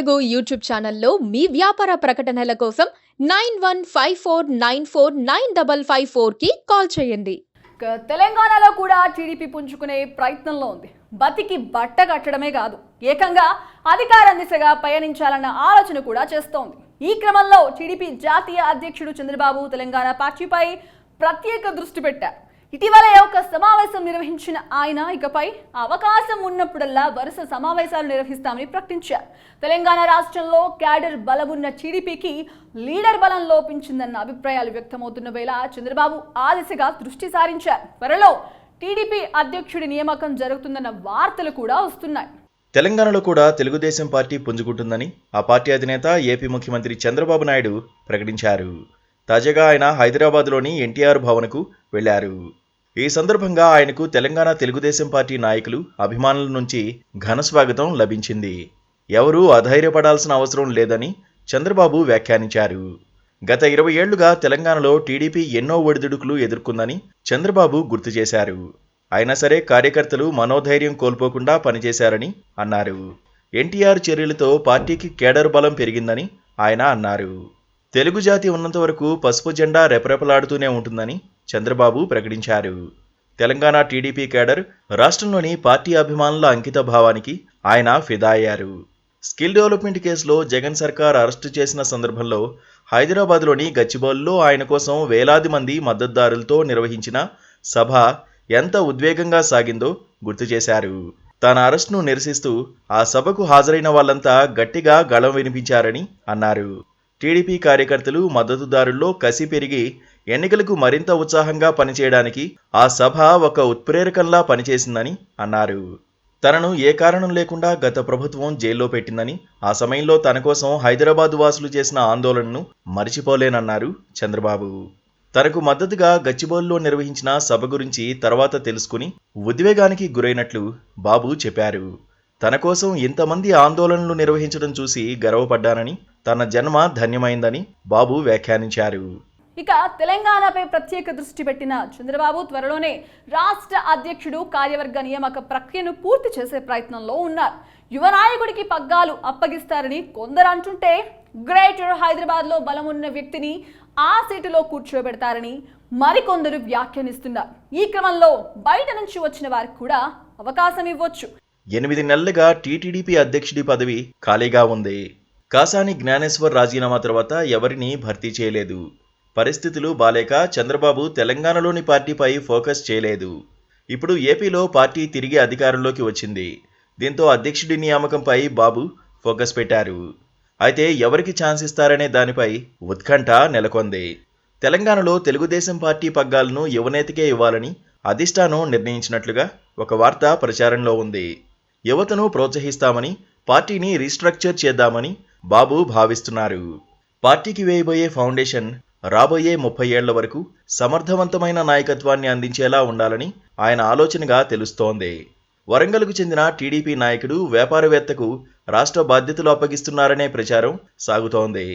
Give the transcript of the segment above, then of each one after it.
Telugu YouTube ఛానల్లో మీ వ్యాపార ప్రకటనల కోసం 9154949554కి కాల్ చేయండి. తెలంగాణలో కూడా టీడీపీ పుంజుకునే ప్రయత్నంలో ఉంది. బతికి బట్ట కట్టడమే కాదు, ఏకంగా అధికారం దిశగా పయనించాలన్న ఆలోచన కూడా చేస్తోంది. ఈ క్రమంలో టీడీపీ జాతీయ అధ్యక్షుడు చంద్రబాబు తెలంగాణ పార్టీపై ప్రత్యేక దృష్టి పెట్టారు. ఇటీవల ఒక సమావేశం నిర్వహించిన ఆయన ఇకపై అవకాశం ఉన్నప్పుడల్లా వరుస సమావేశాలు నిర్వహిస్తామని ప్రకటించారు. తెలంగాణ రాష్ట్రంలో క్యాడర్ బలమున్న టీడీపీకి లీడర్ బలం లోపించిందన్న అభిప్రాయాలు వ్యక్తమవుతున్న వేళ చంద్రబాబు ఆ దిశగా దృష్టి సారించారు. త్వరలో టీడీపీ అధ్యక్షుడి నియామకం జరుగుతుందన్న వార్తలు కూడా వస్తున్నాయి. తెలంగాణలో కూడా తెలుగుదేశం పార్టీ పుంజుకుంటుందని ఆ పార్టీ అధినేత ఏపీ ముఖ్యమంత్రి చంద్రబాబు నాయుడు ప్రకటించారు. తాజాగా ఆయన హైదరాబాద్లోని ఎన్టీఆర్ భవన్కు వెళ్లారు. ఈ సందర్భంగా ఆయనకు తెలంగాణ తెలుగుదేశం పార్టీ నాయకులు, అభిమానుల నుంచి ఘన స్వాగతం లభించింది. ఎవరూ అధైర్యపడాల్సిన అవసరం లేదని చంద్రబాబు వ్యాఖ్యానించారు. గత 20 ఏళ్లుగా తెలంగాణలో టీడీపీ ఎన్నో ఒడిదుడుకులు ఎదుర్కొందని చంద్రబాబు గుర్తు చేశారు. అయినా సరే కార్యకర్తలు మనోధైర్యం కోల్పోకుండా పనిచేశారని అన్నారు. ఎన్టీఆర్ చర్యలతో పార్టీకి కేడర్ బలం పెరిగిందని ఆయన అన్నారు. తెలుగు జాతి ఉన్నంత వరకు పసుపు జెండా రెపరెపలాడుతూనే ఉంటుందని చంద్రబాబు ప్రకటించారు. తెలంగాణ టీడీపీ కేడర్ రాష్ట్రంలోని పార్టీ అభిమానుల అంకిత భావానికి ఆయన ఫిదా అయ్యారు. స్కిల్ డెవలప్మెంట్ కేసులో జగన్ సర్కార్ అరెస్టు చేసిన సందర్భంలో హైదరాబాద్లోని గచ్చిబౌలిలో ఆయన కోసం వేలాది మంది మద్దతుదారులతో నిర్వహించిన సభ ఎంత ఉద్వేగంగా సాగిందో గుర్తు చేశారు. తన అరెస్టును నిరసిస్తూ ఆ సభకు హాజరైన వాళ్ళంతా గట్టిగా గళం వినిపించారని అన్నారు. టీడీపీ కార్యకర్తలు, మద్దతుదారుల్లో కసి పెరిగి ఎన్నికలకు మరింత ఉత్సాహంగా పనిచేయడానికి ఆ సభ ఒక ఉత్ప్రేరకంలా పనిచేసిందని అన్నారు. తనను ఏ కారణం లేకుండా గత ప్రభుత్వం జైల్లో పెట్టిందని, ఆ సమయంలో తన కోసం హైదరాబాద్ వాసులు చేసిన ఆందోళనను మరిచిపోలేనన్నారు చంద్రబాబు. తనకు మద్దతుగా గచ్చిబౌలిలో నిర్వహించిన సభ గురించి తర్వాత తెలుసుకుని ఉద్వేగానికి గురైనట్లు బాబు చెప్పారు. తన కోసం ఇంతమంది ఆందోళనలు నిర్వహించడం చూసి గర్వపడ్డానని, తన జన్మ ధన్యమైందని బాబు వ్యాఖ్యానించారు. ఇక తెలంగాణపై ప్రత్యేక దృష్టి పెట్టిన చంద్రబాబు త్వరలోనే రాష్ట్ర అధ్యక్షుడు కార్యవర్గ నియామక ప్రక్రియను పూర్తి చేసే ప్రయత్నంలో ఉన్నారు. యువ నాయకుడికి పగ్గాలు అప్పగిస్తారని కొందరు అంటుంటే, గ్రేటర్ హైదరాబాద్లో బలమున్న వ్యక్తిని ఆ సీటులో కూర్చోబెడతారని మరికొందరు వ్యాఖ్యానిస్తున్నారు. ఈ క్రమంలో బయట నుంచి వచ్చిన వారికి కూడా అవకాశం ఇవ్వచ్చు. 8 నెలలుగా టీటీడీపీ అధ్యక్షుడి పదవి ఖాళీగా ఉంది. కాసాని జ్ఞానేశ్వర్ రాజీనామా తర్వాత ఎవరిని భర్తీ చేయలేదు. పరిస్థితులు బాలేక చంద్రబాబు తెలంగాణలోని పార్టీపై ఫోకస్ చేయలేదు. ఇప్పుడు ఏపీలో పార్టీ తిరిగి అధికారంలోకి వచ్చింది. దీంతో అధ్యక్షుడి నియామకంపై బాబు ఫోకస్ పెట్టారు. అయితే ఎవరికి ఛాన్స్ ఇస్తారనే దానిపై ఉత్కంఠ నెలకొంది. తెలంగాణలో తెలుగుదేశం పార్టీ పగ్గాలను యువనేతకే ఇవ్వాలని అధిష్టానం నిర్ణయించినట్లుగా ఒక వార్త ప్రచారంలో ఉంది. యువతను ప్రోత్సహిస్తామని, పార్టీని రీస్ట్రక్చర్ చేద్దామని బాబు భావిస్తున్నారు. పార్టీకి వేయబోయే ఫౌండేషన్ రాబోయే 30 ఏళ్ల వరకు సమర్థవంతమైన నాయకత్వాన్ని అందించేలా ఉండాలని ఆయన ఆలోచనగా తెలుస్తోంది. వరంగల్కు చెందిన టీడీపీ నాయకుడు, వ్యాపారవేత్తకు రాష్ట్ర బాధ్యతలు అప్పగిస్తున్నారనే ప్రచారం సాగుతోంది.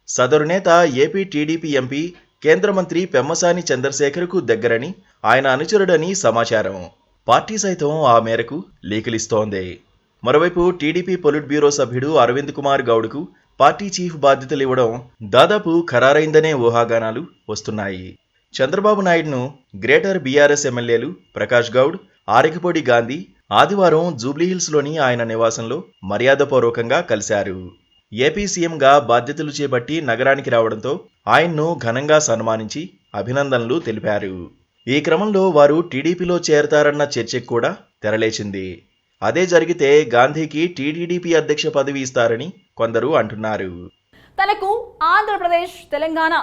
సదరు నేత ఏపీ టీడీపీ ఎంపీ, కేంద్ర మంత్రి పెమ్మసాని చంద్రశేఖర్కు దగ్గరని, ఆయన అనుచరుడని సమాచారం. పార్టీ సైతం ఆ మేరకు లీకులిస్తోంది. మరోవైపు టీడీపీ పొలిట్ బ్యూరో సభ్యుడు అరవింద్ కుమార్ గౌడ్కు పార్టీ చీఫ్ బాధ్యతలు ఇవ్వడం దాదాపు ఖరారైందనే ఊహాగానాలు వస్తున్నాయి. చంద్రబాబు నాయుడును గ్రేటర్ బీఆర్ఎస్ ఎమ్మెల్యేలు ప్రకాష్ గౌడ్, ఆరికపొడి గాంధీ ఆదివారం జూబ్లీహిల్స్లోని ఆయన నివాసంలో మర్యాదపూర్వకంగా కలిశారు. ఏపీ సీఎంగా బాధ్యతలు చేపట్టి నగరానికి రావడంతో ఆయన్ను ఘనంగా సన్మానించి అభినందనలు తెలిపారు. ఈ క్రమంలో వారు టీడీపీలో చేరతారన్న చర్చకు కూడా తెరలేచింది. అదే జరిగితే గాంధీకి టీటీడీపీ అధ్యక్ష పదవి ఇస్తారని కొందరు అంటున్నారు. తనకు ఆంధ్రప్రదేశ్, తెలంగాణ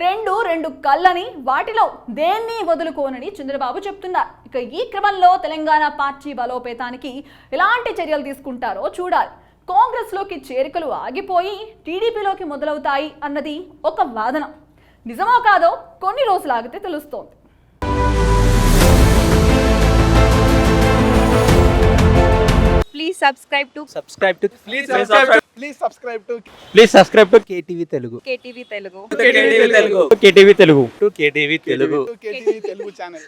రెండు కళ్ళని, వాటిలో దేన్ని వదులుకోనని చంద్రబాబు చెప్తున్నారు. ఇక ఈ క్రమంలో తెలంగాణ పార్టీ బలోపేతానికి ఎలాంటి చర్యలు తీసుకుంటారో చూడాలి. కాంగ్రెస్లోకి చేరికలు ఆగిపోయి టీడీపీలోకి మొదలవుతాయి అన్నది ఒక వాదన. నిజమో కాదో కొన్ని రోజులు ఆగితే తెలుస్తోంది. Please subscribe to KTV Telugu. KTV Telugu KTV Telugu channel.